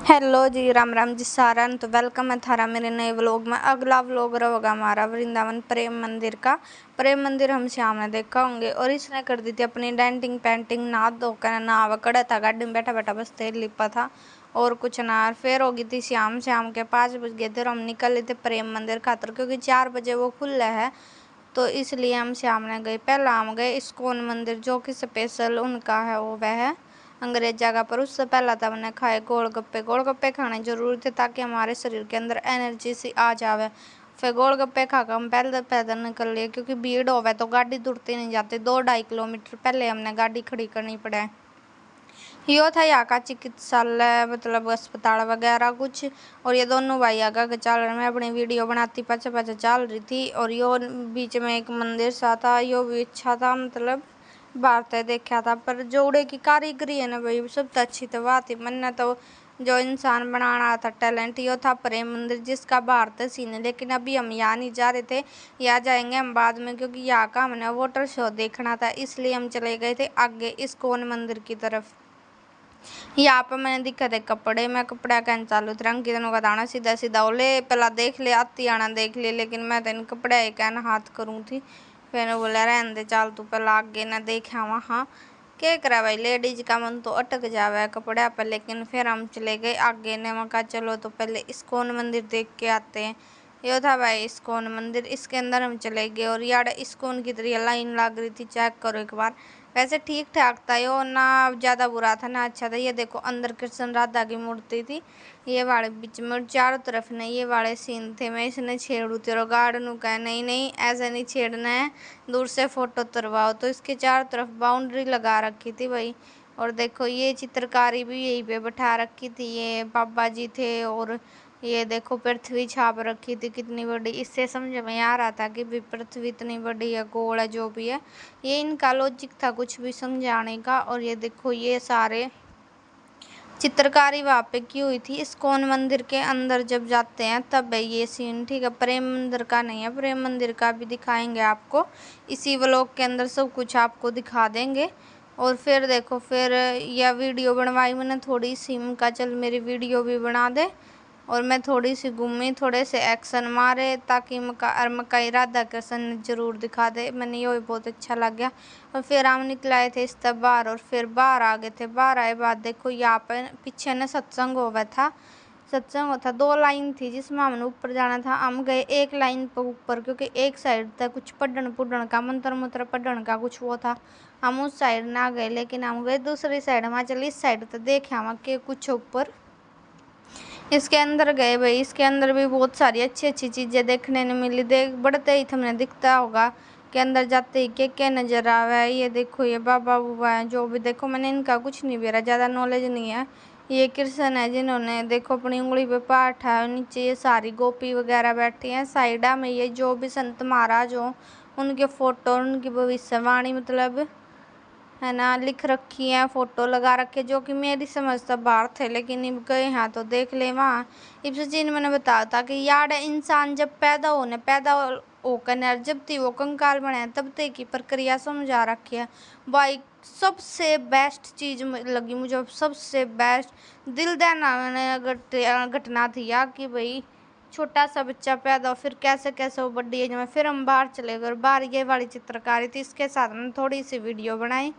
Hello जी, राम राम जी सारन। तो welcome है थारा मेरे नए व्लॉग में। अगला व्लॉग रहेगा हमारा वृंदावन प्रेम मंदिर का। प्रेम मंदिर हम श्याम ने देखा होंगे और इसने कर दी थी अपनी डेंटिंग पेंटिंग, नहा धोकर नहा कड़ा था, गाड़ी में बैठा बैठा बस तेल लिपा था और कुछ ना। फिर होगी थी श्याम के 5 बज गए थे और हम निकल रहे थे प्रेम मंदिर खातर, क्योंकि 4 बजे वो खुला है। तो इसलिए हम श्याम ने गए। पहला हम गए इस्कॉन मंदिर, जो कि स्पेशल उनका है, वो वह है अंग्रेज जगह पर। उससे पहला था मैंने खाए गोलगप्पे। गोलगप्पे खाने जरूरी थे ताकि हमारे शरीर के अंदर एनर्जी सी आ जावे। फिर गोलगप्पे खाकर हम पैदल पैदल निकल लिए, क्योंकि भीड़ होवे तो गाड़ी दूरती नहीं जाती। 2-2.5 किलोमीटर पहले हमने गाड़ी खड़ी करनी पड़े। यो था यहाँ का चिकित्सालय, मतलब अस्पताल वगैरह कुछ। और ये दोनों भाई आगे चल रहे, मैं अपनी वीडियो बनाती पीछे पीछे चल रही थी। और यो बीच में एक मंदिर सा था, यो भी अच्छा था, मतलब बात है देखा था। पर जोड़े की कारीगरी है ना भाई, सब तो अच्छी तो बात ही। मन तो जो इंसान बनाना था टैलेंट, यो था प्रेम मंदिर, जिसका भारत सीन है। लेकिन अभी हम यहाँ नहीं जा रहे थे, यहाँ जाएंगे हम बाद में, क्योंकि यहाँ का हमने वाटर शो देखना था, इसलिए हम चले गए थे आगे इस्कॉन मंदिर की तरफ। यहाँ पर मैंने दिखा थे कपड़े, मैं कपड़ा कहना चालू थे रंग कितनों का दाना सीधा सीधा ओले पहला देख ले आती आना देख ले। लेकिन मैं तेन कपड़ा कहना हाथ करूँ थी। फिर बोला रहने दे, चाल तू पहला आगे ना देखा वहाँ क्या करा भाई, लेडीज का मन तो अटक जावे कपड़ा पर। लेकिन फिर हम चले गए आगे ने, मका चलो तो पहले इस्कॉन मंदिर देख के आते हैं। यो था भाई इस्कॉन मंदिर, इसके अंदर हम चले गए। और यार इस्कॉन की तरह लाइन लग रही थी, चेक करो एक बार। वैसे ठीक ठाक था यो, ना ज़्यादा बुरा था ना अच्छा था। ये देखो अंदर कृष्ण राधा की मूर्ति थी, ये वाले बीच में चारों तरफ ने ये वाले सीन थे। मैं इसने छेड़ू तेरो गार्ड कहा नहीं नहीं ऐसे नहीं छेड़ना है, दूर से फोटो तरवाओ। तो इसके चारों तरफ बाउंड्री लगा रखी थी भाई। और देखो ये चित्रकारी भी यहीं पे बैठा रखी थी, ये बाबा जी थे। और ये देखो पृथ्वी छाप रखी थी कितनी बड़ी, इससे समझ में आ रहा था कि भी पृथ्वी इतनी बड़ी है, गोल है, जो भी है। ये इनका लॉजिक था कुछ भी समझाने का। और ये देखो ये सारे चित्रकारी वहाँ पे की हुई थी। इस्कॉन मंदिर के अंदर जब जाते हैं तब है ये सीन, ठीक है। प्रेम मंदिर का नहीं है, प्रेम मंदिर का भी दिखाएंगे आपको इसी व्लॉग के अंदर, सब कुछ आपको दिखा देंगे। और फिर देखो फिर यह वीडियो बनवाई मैंने थोड़ी सी, का चल मेरी वीडियो भी बना दे। और मैं थोड़ी सी घूमी, थोड़े से एक्शन मारे, ताकि मकाई राधा कृष्ण जरूर दिखा दे। मैंने ये बहुत अच्छा लग गया। और फिर हम निकल आए थे इस तब बाहर, और फिर बाहर आ गए थे। बाहर आए बाद देखो यहाँ पे पीछे ने सत्संग हुआ था। सत्संग हुआ था, 2 लाइन थी जिसमें हमने ऊपर जाना था। हम गए एक लाइन पर ऊपर, क्योंकि एक साइड तक कुछ पढ़न पुढ़न का, मंत्र मुत्र पढ़न का कुछ वो था। हम उस साइड ना गए, लेकिन हम गए दूसरी साइड। हम चल इस साइड तो देखे हम के कुछ ऊपर इसके अंदर गए भाई। इसके अंदर भी बहुत सारी अच्छी अच्छी चीज़ें देखने ने मिली। देख बढ़ते ही तुमने दिखता होगा कि अंदर जाते ही क्या नज़र आ रहा है। ये देखो ये बाबा बुबा है जो भी, देखो मैंने इनका कुछ नहीं बेरा, ज़्यादा नॉलेज नहीं है। ये कृष्ण है जिन्होंने देखो अपनी उंगली पे पाठ है। नीचे ये सारी गोपी वगैरह बैठी हैं। साइडा में ये जो भी संत महाराज हो उनके फोटो, उनकी भविष्यवाणी मतलब है ना लिख रखी है, फोटो लगा रखे, जो कि मेरी समझ से बाहर थे। लेकिन अब गए हैं तो देख ले वहाँ। इस चीज मैंने बताया था कि यार इंसान जब पैदा होकर जब थी वो कंकाल बने तब तक की प्रक्रिया समझा रखी है भाई। सबसे बेस्ट चीज लगी मुझे, सबसे बेस्ट दिल दहना घटना थी यार, कि भाई छोटा सा बच्चा पैदा हो, फिर कैसे कैसे वो बड़ी एज में। फिर हम बाहर चले गए, बाहर ये वाली चित्रकारी थी, इसके साथ मैंने थोड़ी सी वीडियो बनाई।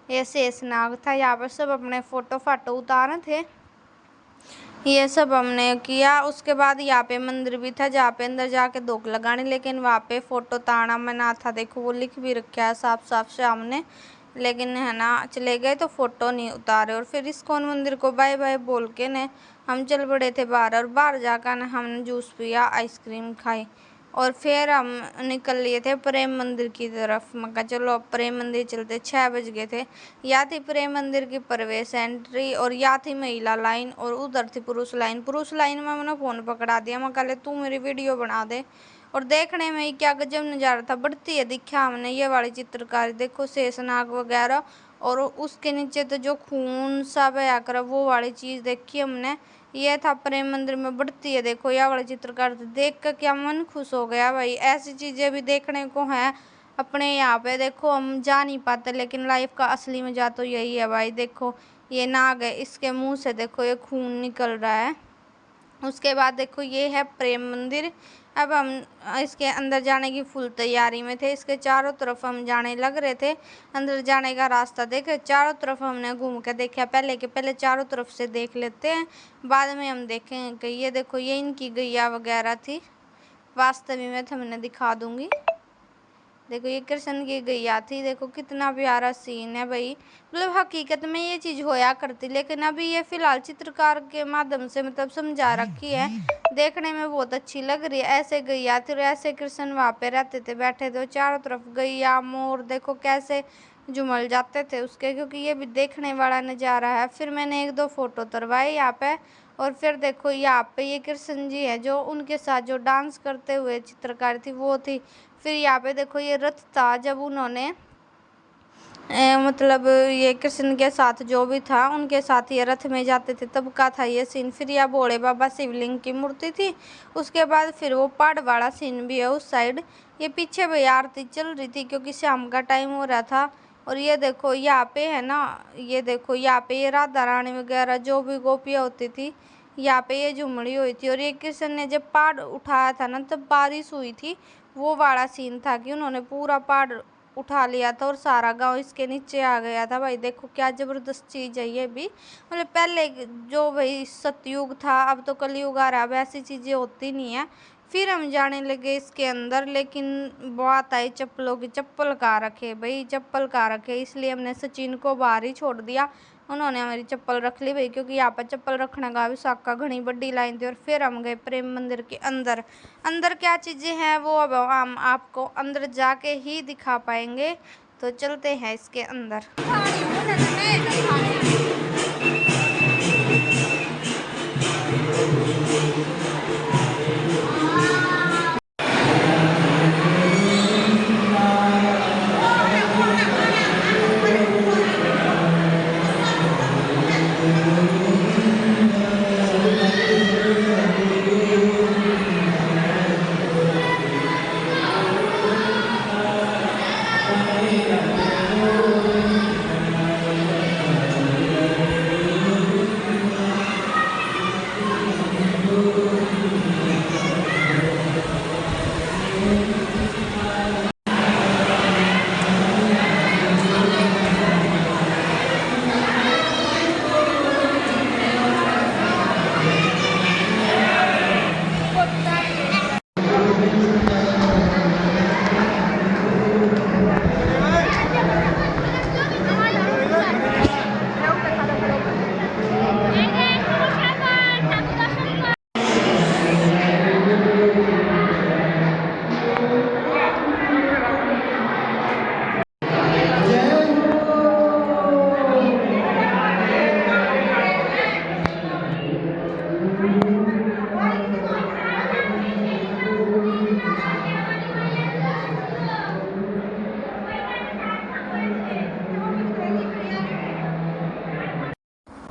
ये शेषनाग था, यहाँ पर सब अपने फोटो फाटो उतारे थे, ये सब हमने किया। उसके बाद यहाँ पे मंदिर भी था जहाँ पे अंदर जाके धोख लगाने, लेकिन वहाँ पे फोटो ताना मना था। देखो वो लिख भी रखा है साफ साफ से हमने, लेकिन है ना चले गए तो फोटो नहीं उतारे। और फिर इस्कॉन मंदिर को बाय बाय बोल के ने हम चल पड़े थे बाहर। और बाहर जाकर ना हमने जूस पिया, आइसक्रीम खाई। और फिर हम निकल लिए थे प्रेम मंदिर की तरफ। मैं चलो अब प्रेम मंदिर चलते। 6 बज गए थे। या थी प्रेम मंदिर की प्रवेश एंट्री, और या थी महिला लाइन, और उधर थी पुरुष लाइन। पुरुष लाइन में मैंने फ़ोन पकड़ा दिया, मैं कहा तू मेरी वीडियो बना दे। और देखने में ही क्या गजब नज़ारा था, बढ़ती है दिखा हमने ये वाली चित्रकारी। देखो शेषनाग वगैरह, और उसके नीचे तो जो खून सा बया कर वो वाली चीज़ देखी हमने। ये था प्रेम मंदिर में बढ़ती है, देखो यह वाली चित्रकार देख कर क्या मन खुश हो गया भाई। ऐसी चीज़ें भी देखने को हैं अपने यहाँ पे। देखो हम जा नहीं पाते, लेकिन लाइफ का असली मजा तो यही है भाई। देखो ये नाग है, इसके मुंह से देखो ये खून निकल रहा है। उसके बाद देखो ये है प्रेम मंदिर। अब हम इसके अंदर जाने की फुल तैयारी में थे। इसके चारों तरफ हम जाने लग रहे थे। अंदर जाने का रास्ता देखे, चारों तरफ हमने घूम के देखा। पहले चारों तरफ से देख लेते हैं, बाद में हम देखेंगे कि ये देखो ये इनकी गैया वगैरह थी। वास्तविक में तो मैं दिखा दूंगी। देखो ये कृष्ण की गैया थी। देखो कितना प्यारा सीन है भाई। मतलब हकीकत में ये चीज होया करती, लेकिन अभी ये फिलहाल चित्रकार के माध्यम से मतलब समझा रखी है। देखने में बहुत अच्छी लग रही है। ऐसे गैया थी और ऐसे कृष्ण वहां पे रहते थे, बैठे थे। चारों तरफ गैया मोर देखो कैसे झुमल जाते थे उसके, क्योंकि ये भी देखने वाला नज़ारा है। फिर मैंने एक दो फोटो तरवाए यहाँ पे। और फिर देखो यहाँ पे ये कृष्ण जी है, जो उनके साथ जो डांस करते हुए चित्रकार थी वो थी। फिर यहाँ पे देखो ये रथ था, जब उन्होंने मतलब ये कृष्ण के साथ जो भी था उनके साथ ये रथ में जाते थे, तब का था ये सीन। फिर यह भोले बाबा शिवलिंग की मूर्ति थी। उसके बाद फिर वो पहाड़ वाला सीन भी है उस साइड। ये पीछे भी आरती चल रही थी क्योंकि शाम का टाइम हो रहा था। और ये देखो यहाँ पे है ना, ये देखो यहाँ पे ये राधा रानी वगैरह जो भी गोपियाँ होती थी यहाँ पे ये झुमड़ी हुई थी। और ये कृष्ण ने जब पहाड़ उठाया था ना, तब बारिश हुई थी। वो वाला सीन था कि उन्होंने पूरा पहाड़ उठा लिया था और सारा गांव इसके नीचे आ गया था। भाई देखो क्या जबरदस्त चीज है ये भी। मतलब पहले जो भाई सतयुग था, अब तो कलयुग आ रहा है, अब ऐसी चीजें होती नहीं है। फिर हम जाने लगे इसके अंदर, लेकिन बात आई चप्पलों की। चप्पल कहाँ रखे भाई, चप्पल कहाँ रखे, इसलिए हमने सचिन को बाहर ही छोड़ दिया। उन्होंने हमारी चप्पल रख ली भाई, क्योंकि यहाँ पर चप्पल रखने का विशाख का घनी बड़ी लाइन थी। और फिर हम गए प्रेम मंदिर के अंदर। अंदर क्या चीज़ें हैं वो अब हम आपको अंदर जाके ही दिखा पाएंगे, तो चलते हैं इसके अंदर।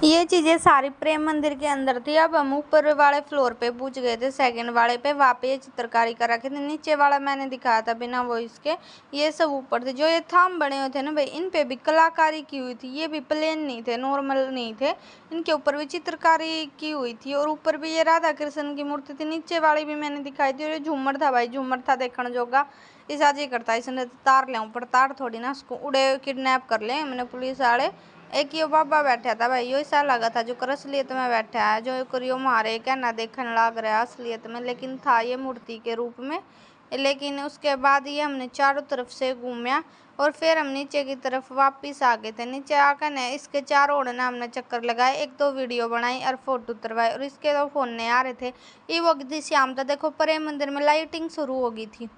ये चीज़ें सारी प्रेम मंदिर के अंदर थी। अब हम ऊपर वाले फ्लोर पे पूछ गए थे, सेकंड वाले पे। वहाँ पे ये चित्रकारी कर रखे थे। नीचे वाला मैंने दिखाया था बिना वॉइस के, ये सब ऊपर थे। जो ये थाम बने हुए थे ना भाई, इन पे भी कलाकारी की हुई थी। ये भी प्लेन नहीं थे, नॉर्मल नहीं थे, इनके ऊपर भी चित्रकारी की हुई थी। और ऊपर भी ये राधा कृष्ण की मूर्ति थी। नीचे वाली भी मैंने दिखाई थी। और ये झूमर था भाई, झूमर था देखने जोगा। इस आज ही करता इसने तार ले ऊपर, तार थोड़ी ना उसको उड़े किडनैप कर ले। मैंने पुलिस वाले एक यो बाबा बैठा था भाई, यो ऐसा लगा था जो कर असलियत में बैठा है, जो करियो मारे कहना देखने लग रहा है असलियत में, लेकिन था ये मूर्ति के रूप में। लेकिन उसके बाद ये हमने चारों तरफ से घूमया और फिर हम नीचे की तरफ वापस आ गए थे। नीचे आकर ने इसके चारों ओर ना हमने चक्कर लगाए, एक दो वीडियो बनाई और फोटो उतरवाए। और इसके दो फोन ने आ रहे थे। ये वक्त थी शाम था। देखो प्रेम मंदिर में लाइटिंग शुरू हो गई थी।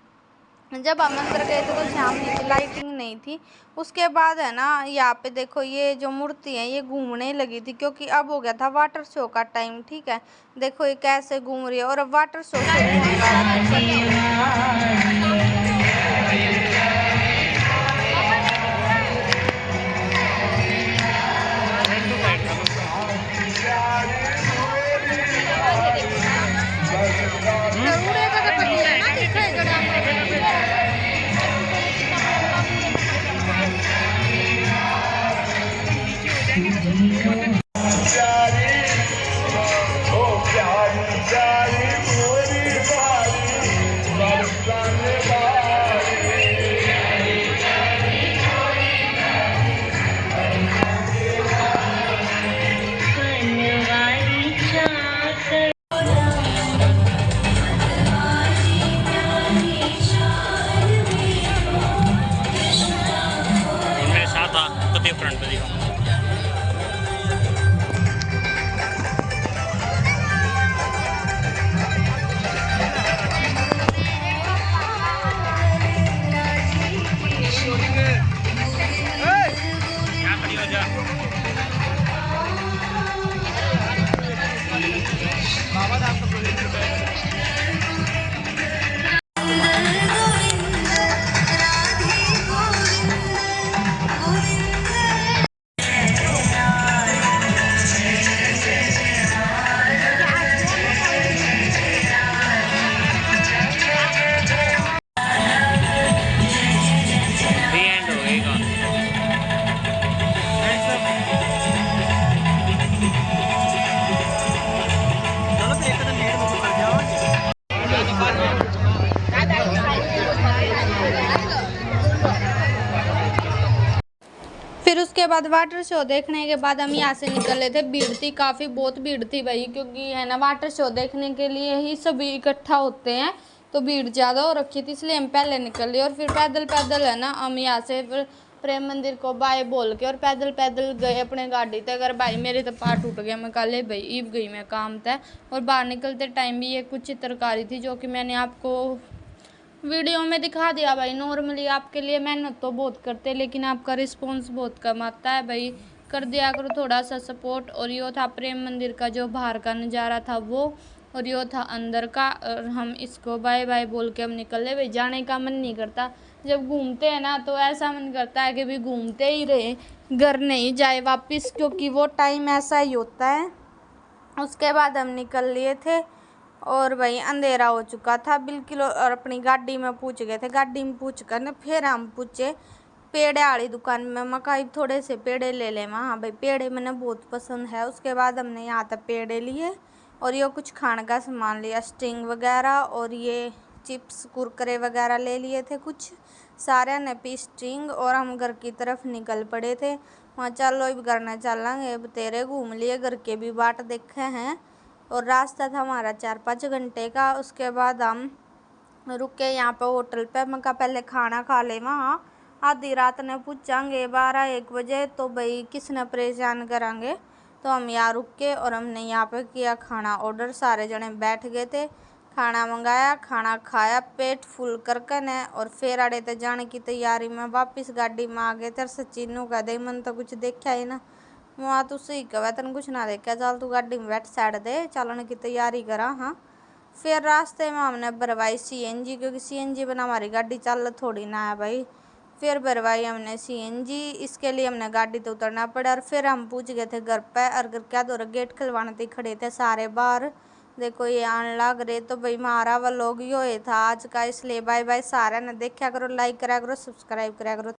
जब हम अंदर गए थे तो शाम नहीं थी, लाइटिंग नहीं थी। उसके बाद है ना, यहाँ पे देखो ये जो मूर्ति है ये घूमने लगी थी, क्योंकि अब हो गया था वाटर शो का टाइम। ठीक है, देखो ये कैसे घूम रही है। और अब वाटर शो शुरू होने वाला है। उसके बाद वाटर शो देखने के बाद हम यहाँ से निकले थे। भीड़ थी काफ़ी, बहुत भीड़ थी भाई, क्योंकि है ना वाटर शो देखने के लिए ही सभी इकट्ठा होते हैं, तो भीड़ ज़्यादा हो रखी थी, इसलिए हम पहले निकल लिए। और फिर पैदल पैदल है ना हम यहाँ से फिर प्रेम मंदिर को बाय बोल के और पैदल पैदल गए अपने गाड़ी तक। अगर भाई मेरे तो पार टूट गया, मैं कल भाई ईब गई मैं काम था। और बाहर निकलते टाइम भी ये कुछ चित्रकारी थी जो कि मैंने आपको वीडियो में दिखा दिया भाई। नॉर्मली आपके लिए मेहनत तो बहुत करते, लेकिन आपका रिस्पॉन्स बहुत कम आता है भाई, कर दिया करो थोड़ा सा सपोर्ट। और यो था प्रेम मंदिर का जो बाहर का नज़ारा था वो, और यो था अंदर का। और हम इसको बाय बाय बोल के हम निकले भाई। जाने का मन नहीं करता, जब घूमते हैं ना तो ऐसा मन करता है कि भी घूमते ही रहे, घर नहीं जाए वापस, क्योंकि वो टाइम ऐसा ही होता है। उसके बाद हम निकल लिए थे और भाई अंधेरा हो चुका था बिल्कुल। और अपनी गाड़ी में पूछ गए थे, गाड़ी में पूछ कर ना फिर हम पूछे पेड़े वाली दुकान में, मकाई थोड़े से पेड़े ले ले। हाँ भाई पेड़े मैंने बहुत पसंद है। उसके बाद हमने यहाँ तक पेड़े लिए और ये कुछ खाने का सामान लिया, स्टिंग वगैरह, और ये चिप्स कुरकुरे वगैरह ले लिए थे कुछ सारे ने पी स्टिंग। और हम घर की तरफ निकल पड़े थे। वहाँ चलो अब घर न चलेंगे, तेरे घूम लिए, घर के भी बाट देखे हैं। और रास्ता था हमारा 4-5 घंटे का। उसके बाद हम रुके यहाँ पे होटल पे। मैं कहा पहले खाना खा ले, वहाँ आधी रात ने पूछांगे 12-1 बजे तो भाई किसने परेशान करांगे। तो हम यहाँ रुक के और हमने यहाँ पे किया खाना ऑर्डर। सारे जने बैठ गए थे, खाना मंगाया, खाना खाया पेट फुल करके ने। और फिर अड़े थे जाने की तैयारी में, वापस गाड़ी में आ गए थे। सचिन का दे मन तो कुछ देखा ही ना, वहाँ तो सही कहा तेन कुछ ना देखा, चल तू गाड़ी में बैठ साइड दे, चलने की तैयारी करा। हाँ फिर रास्ते में हमने भरवाई CNG, क्योंकि CNG बना हमारी गाड़ी चल थोड़ी ना है भाई। फिर भरवाई हमने CNG, इसके लिए हमने गाड़ी तो उतरना पड़ा। और फिर हम पूछ गए थे घर पे, और घर क्या दो गेट खुलवाने थे, खड़े थे सारे बाहर। देखो ये आने लग रहे, तो भाई हमारा व्लॉग यो था आज का, इसलिए बाय बाय। सारे ने देखा करो, लाइक करा करो, सब्सक्राइब करा करो।